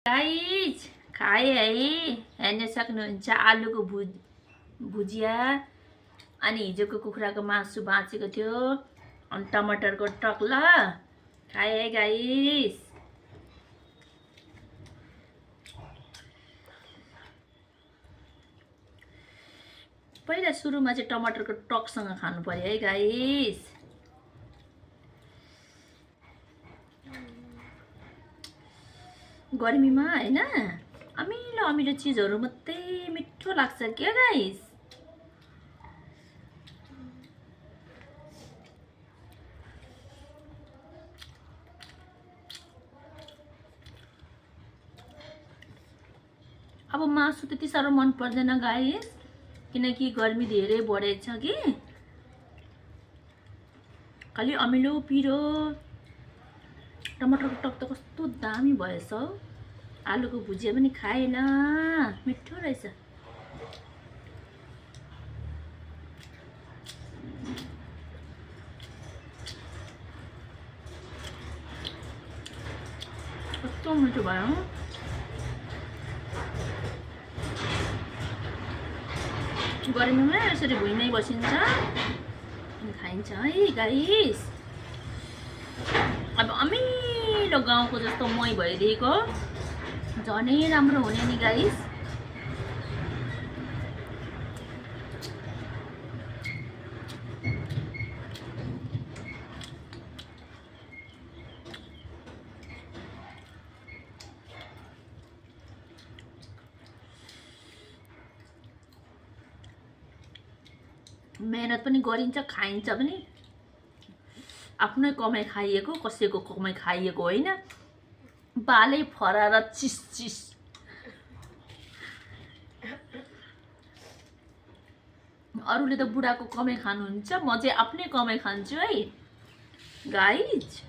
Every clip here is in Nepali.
गाइज खाए है हेर्न सक्नुहुन्छ आलुको भुजिया अनि हिजोको कुखुराको मासु बाँचेको थियो अनि टमाटरको टक्ला खाए है गाइज। पहिला सुरुमा चाहिँ टमाटरको टकसँग खानु पर्यो है गाइज। गर्मीमा हैन अमिलो अमिलो चिजहरु मात्रै मिठो लाग्छ के गाइस। अब मासु त्यति साह्रो मन पर्दैन गाइस किनकि गर्मी धेरै बढेछ कि खाली अमिलो पिरो टमाटरको टक त कस्तो दामी भएछ। आलुको भुजिया पनि खाएन मिठो रहेछ। कस्तो मिठो भयो। गर्मीमा यसरी भुइँमै बसिन्छ अनि खाइन्छ है गाइस। अब अमिलो गाउँको जस्तो मही भइदिएको झनै राम्रो हुने नि गाइस। मेहनत पनि गरिन्छ खाइन्छ पनि आफ्नै कमाइ खाइएको कसैको कमाइ खाइएको होइन। बालै फराएर चिस चिस अरूले त बुढाको कमाइ खानुहुन्छ म चाहिँ आफ्नै कमाइ खान्छु है गाइज।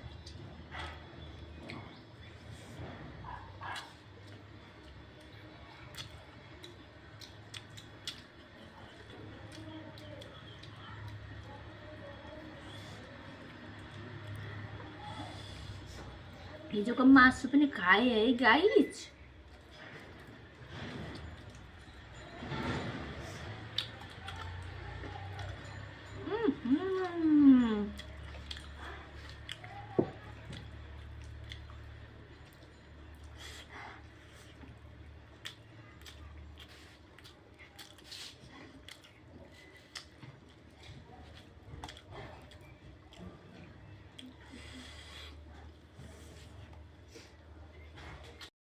हिजोको मासु पनि खाए है गाइज।